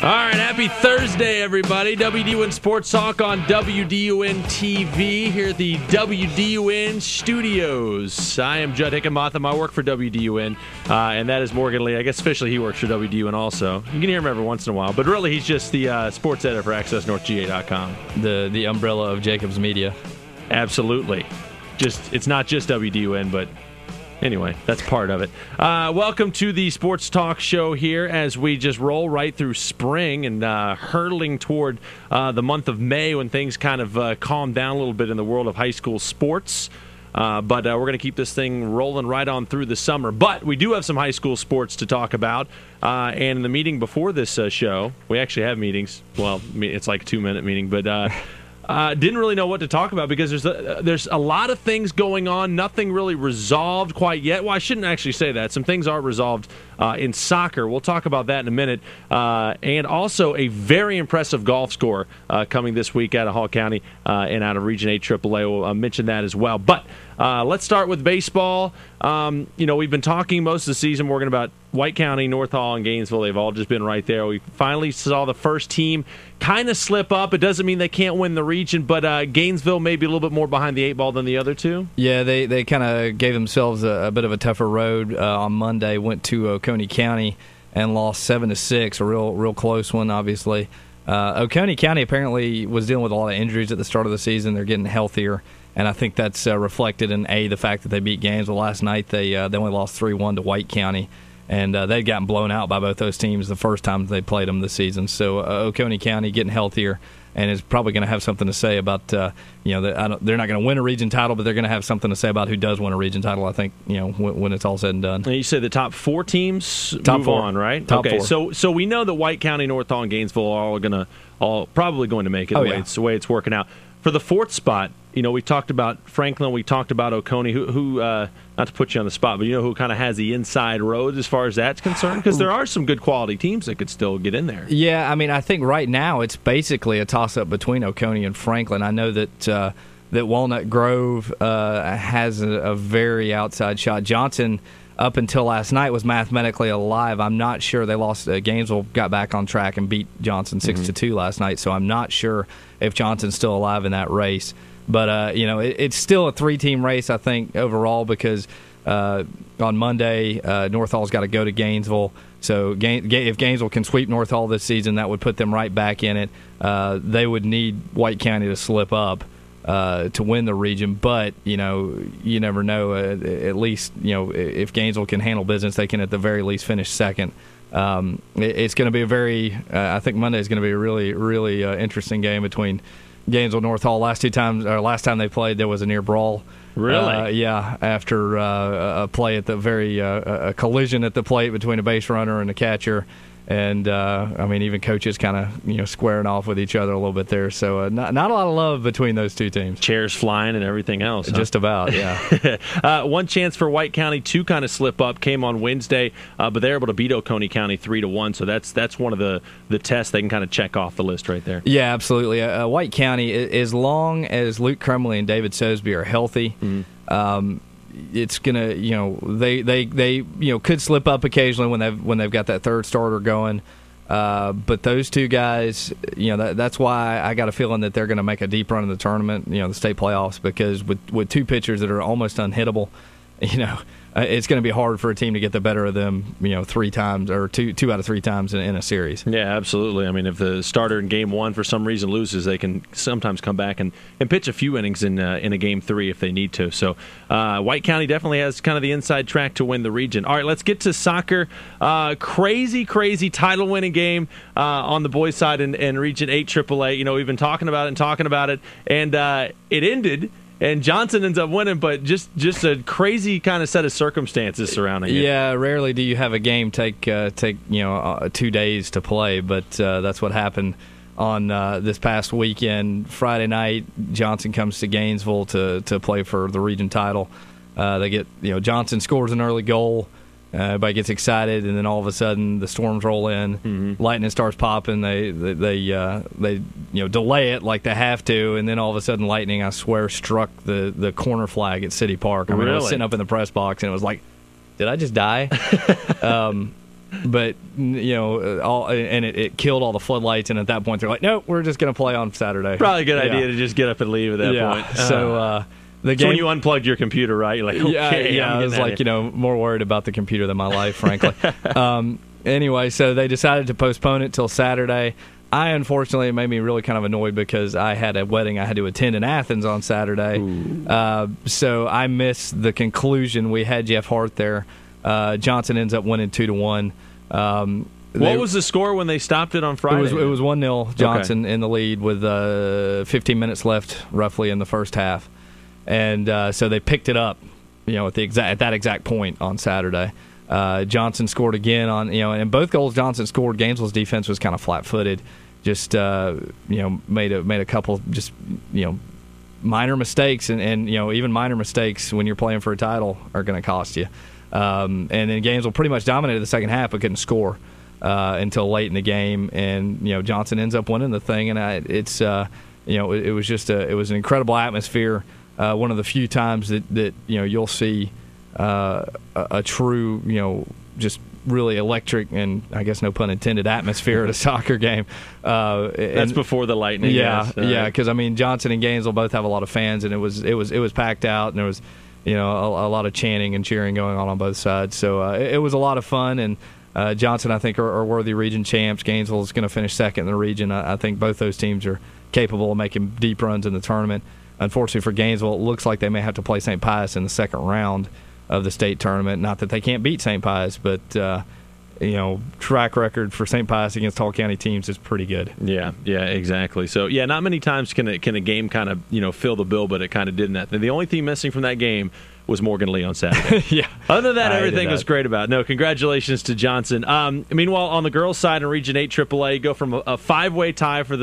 All right, happy Thursday, everybody. WDUN Sports Talk on WDUN TV here at the WDUN studios. I am Judd Hickenbotham. I work for WDUN, and that is Morgan Lee. I guess officially he works for WDUN also. You can hear him every once in a while, but really he's just the sports editor for AccessNorthGA.com. The umbrella of Jacobs Media. Absolutely. It's not just WDUN, but anyway, that's part of it. Welcome to the Sports Talk Show here as we just roll right through spring and hurtling toward the month of May when things kind of calm down a little bit in the world of high school sports. But we're going to keep this thing rolling right on through the summer. But we do have some high school sports to talk about. And in the meeting before this show, we actually have meetings. Well, it's like a 2-minute meeting, but didn't really know what to talk about because there's a lot of things going on, nothing really resolved quite yet. Well, I shouldn't actually say that. Some things are resolved in soccer. We'll talk about that in a minute. And also a very impressive golf score coming this week out of Hall County and out of Region 8 AAA. We'll mention that as well. But let's start with baseball. We've been talking most of the season, Morgan, about White County, North Hall, and Gainesville. They've all just been right there. We finally saw the first team kind of slip up. It doesn't mean they can't win the region, but Gainesville may be a little bit more behind the 8 ball than the other two. Yeah, they kind of gave themselves a bit of a tougher road on Monday. Went to Oconee County and lost 7-6, a real close one, obviously. Oconee County apparently was dealing with a lot of injuries at the start of the season. They're getting healthier, and I think that's reflected in the fact that they beat Gainesville last night. They only lost 3-1 to White County. And they'd gotten blown out by both those teams the first time they played them this season. So Oconee County getting healthier and is probably going to have something to say about, they're not going to win a region title, but they're going to have something to say about who does win a region title, I think, when it's all said and done. And you said the top 4 teams move on, right? Top 4. So we know that White County, North Hall, and Gainesville are all probably going to make it It's the way it's working out. For the 4th spot, we talked about Franklin, we talked about Oconee, who not to put you on the spot, but who kind of has the inside road as far as that's concerned? Because there are some good quality teams that could still get in there. Yeah, I mean, I think right now it's basically a toss-up between Oconee and Franklin. I know that Walnut Grove has a very outside shot. Johnson, up until last night, was mathematically alive. I'm not sure. They lost. Gainesville got back on track and beat Johnson 6-2 last night, so I'm not sure if Johnson's still alive in that race. But, it's still a 3-team race, I think, overall, because on Monday, North Hall's got to go to Gainesville. So if Gainesville can sweep North Hall this season, that would put them right back in it. They would need White County to slip up to win the region. But, you never know. At least, if Gainesville can handle business, they can at the very least finish second. It's going to be I think Monday is going to be a really, really interesting game between Gainesville, North Hall. Last time they played, there was a near brawl. Really? Yeah, after a play at the a collision at the plate between a base runner and a catcher. And, even coaches kind of, squaring off with each other a little bit there. So not a lot of love between those two teams. Chairs flying and everything else. Huh? Just about, yeah. One chance for White County to kind of slip up came on Wednesday, but they're able to beat Oconee County 3-1. So that's one of the tests they can kind of check off the list right there. Yeah, absolutely. White County, as long as Luke Crumley and David Sosby are healthy, it's gonna, they could slip up occasionally when they've got that third starter going. But those two guys, that's why I got a feeling that they're going to make a deep run in the tournament, the state playoffs, because with two pitchers that are almost unhittable, it's going to be hard for a team to get the better of them, 3 times or two out of 3 times in a series. Yeah, absolutely. I mean, if the starter in game 1 for some reason loses, they can sometimes come back and pitch a few innings in a game 3 if they need to. So White County definitely has kind of the inside track to win the region. All right, let's get to soccer. Crazy title-winning game on the boys' side in Region 8 AAA. We've been talking about it, and it ended. And Johnson ends up winning, but just a crazy kind of set of circumstances surrounding it. Yeah, rarely do you have a game take 2 days to play, but that's what happened on this past weekend. Friday night, Johnson comes to Gainesville to play for the region title. They get Johnson scores an early goal. Everybody gets excited, and then all of a sudden the storms roll in. Mm-hmm. Lightning starts popping. They delay it like they have to, and then all of a sudden lightning, I swear, struck the corner flag at City Park. I was sitting up in the press box, and it was like, did I just die? it killed all the floodlights. And at that point, they're like, "Nope, we're just going to play on Saturday." Probably a good idea to just get up and leave at that point. So the game, when you unplugged your computer, right? You're like, okay, I was like, more worried about the computer than my life, frankly. Anyway, so they decided to postpone it till Saturday. Unfortunately, it made me really kind of annoyed because I had a wedding I had to attend in Athens on Saturday. So I missed the conclusion. We had Jeff Hart there. Johnson ends up winning 2-1. What was the score when they stopped it on Friday? It was 1-0 Johnson in the lead with 15 minutes left roughly in the first half. And so they picked it up, at that exact point on Saturday. Johnson scored again and both goals Johnson scored. Gainesville's defense was kind of flat-footed, just made a couple just minor mistakes, and even minor mistakes when you're playing for a title are going to cost you. And then Gainesville pretty much dominated the second half, but couldn't score until late in the game, and Johnson ends up winning the thing, and it was an incredible atmosphere. One of the few times that you'll see a true, just really electric and, I guess no pun intended, atmosphere at a soccer game. That's before the lightning. Yeah, because Johnson and Gainesville both have a lot of fans, and it was packed out, and there was a lot of chanting and cheering going on both sides. So it was a lot of fun, and Johnson, I think, are worthy region champs. Gainesville is going to finish second in the region. I think both those teams are capable of making deep runs in the tournament. Unfortunately for Gainesville, it looks like they may have to play St. Pius in the second round of the state tournament. Not that they can't beat St. Pius, but track record for St. Pius against Hall County teams is pretty good. Yeah, exactly. So not many times can a game kind of fill the bill, but it kind of did in that. The only thing missing from that game was Morgan Lee on Saturday. Yeah. Other than that, everything was great about it. No, congratulations to Johnson. Meanwhile, on the girls' side in Region 8 AAA, you go from a 5-way tie for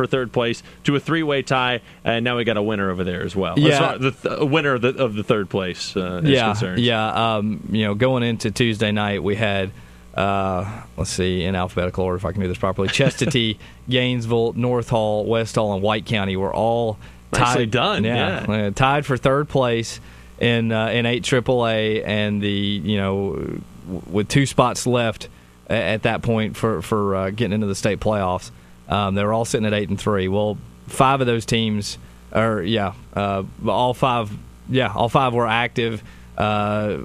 third place to a 3-way tie, and now we got a winner over there as well. Yeah. The winner of the third place is concerned. Yeah. Going into Tuesday night, we had let's see, in alphabetical order if I can do this properly. Chestatee, Gainesville, North Hall, West Hall, and White County were all tied. Nicely done. Yeah. Tied for third place in 8 AAA, and with 2 spots left at that point for getting into the state playoffs, they were all sitting at 8 and 3. Well, 5 of those teams all five were active. 4 of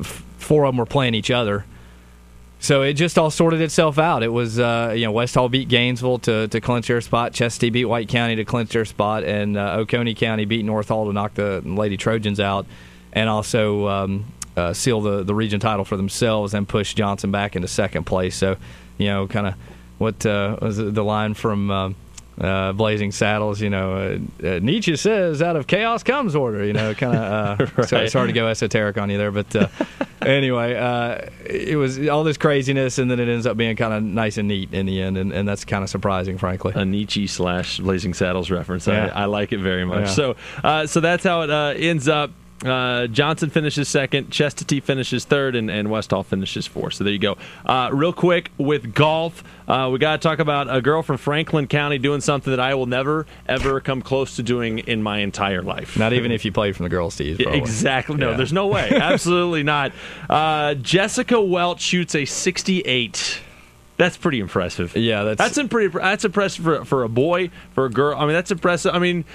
them were playing each other. So it just all sorted itself out. It was, West Hall beat Gainesville to clinch their spot. Chestatee beat White County to clinch their spot. And Oconee County beat North Hall to knock the Lady Trojans out and also seal the region title for themselves and push Johnson back into second place. So, kind of what was the line from Blazing Saddles, Nietzsche says, out of chaos comes order, kind of, right. So it's hard to go esoteric on you there, but anyway, it was all this craziness, and then it ends up being kind of nice and neat in the end, and that's kind of surprising, frankly. A Nietzsche / Blazing Saddles reference. Yeah. I like it very much. Yeah. So that's how it ends up. Johnson finishes second, Chestatee finishes third, and West Hall finishes fourth. So there you go. Real quick with golf, we got to talk about a girl from Franklin County doing something that I will never, ever come close to doing in my entire life. Not even if you played from the girls' tees. Yeah, exactly. No, there's no way. Absolutely not. Jessica Welch shoots a 68. That's pretty impressive. Yeah, that's impressive for a boy, for a girl. I mean, that's impressive. I mean,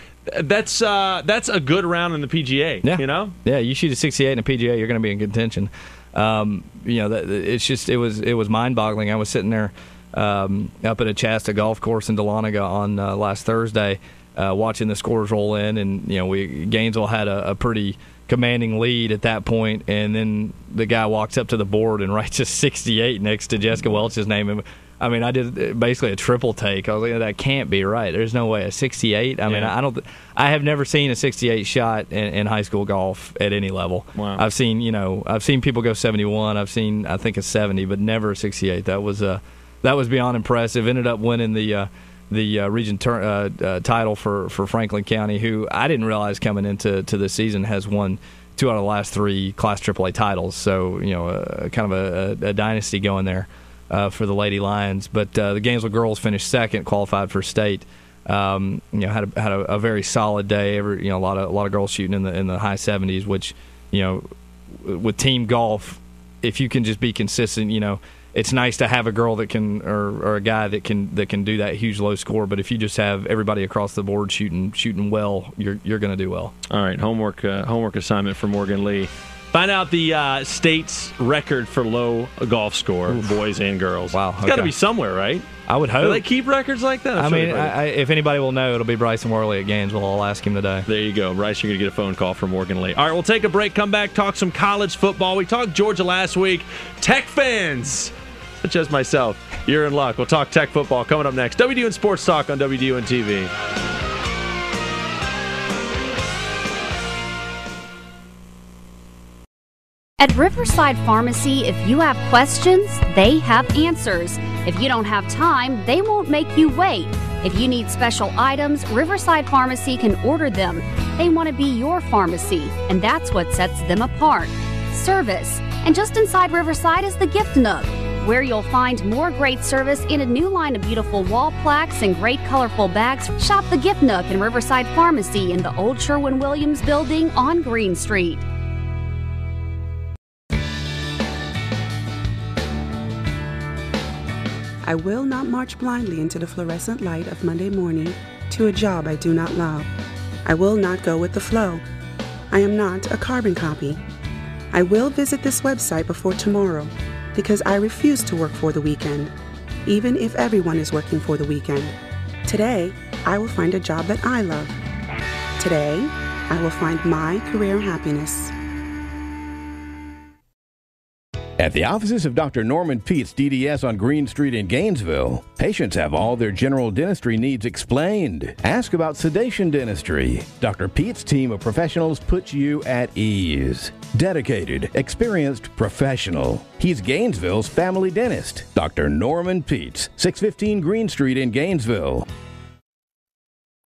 that's a good round in the PGA. Yeah. Yeah, you shoot a 68 in a PGA, you're going to be in contention. It was mind-boggling. I was sitting there up at a Shasta golf course in Dahlonega on last Thursday, watching the scores roll in, and Gainesville had a pretty commanding lead at that point, and then the guy walks up to the board and writes a 68 next to Jessica Welch's name. And I mean, I did basically a triple take. I was like, that can't be right. There's no way. A 68? I mean, I have never seen a 68 shot in high school golf at any level. Wow. I've seen people go 71. I've seen, I think, a 70, but never a 68. That was beyond impressive. Ended up winning the region title for Franklin County, who I didn't realize coming into this season has won 2 out of the last 3 Class AAA titles. So, kind of a dynasty going there for the Lady Lions. But the Gainesville girls finished second, qualified for state. Had a very solid day. A lot of girls shooting in the high 70s, which with team golf, if you can just be consistent, it's nice to have a girl that can, or a guy that can do that huge low score. But if you just have everybody across the board shooting well, you're going to do well. All right, homework assignment for Morgan Lee. Find out the state's record for low golf score, boys and girls. Wow, it's got to be somewhere, right? I would hope. Do they keep records like that? I mean, if anybody will know, it'll be Bryson Worley at Gainesville. I'll ask him today. There you go. Bryce, you're going to get a phone call from Morgan Lee. All right, we'll take a break, come back, talk some college football. We talked Georgia last week. Tech fans, such as myself, you're in luck. We'll talk Tech football coming up next. WDUN Sports Talk on WDUN TV. At Riverside Pharmacy, if you have questions, they have answers. If you don't have time, they won't make you wait. If you need special items, Riverside Pharmacy can order them. They want to be your pharmacy, and that's what sets them apart. Service. And just inside Riverside is the Gift Nook, where you'll find more great service in a new line of beautiful wall plaques and great colorful bags. Shop the Gift Nook in Riverside Pharmacy in the old Sherwin-Williams building on Green Street. I will not march blindly into the fluorescent light of Monday morning to a job I do not love. I will not go with the flow. I am not a carbon copy. I will visit this website before tomorrow because I refuse to work for the weekend, even if everyone is working for the weekend. Today, I will find a job that I love. Today, I will find my career happiness. At the offices of Dr. Norman Peets, DDS on Green Street in Gainesville, patients have all their general dentistry needs explained. Ask about sedation dentistry. Dr. Peets' team of professionals puts you at ease. Dedicated, experienced, professional. He's Gainesville's family dentist. Dr. Norman Peets, 615 Green Street in Gainesville.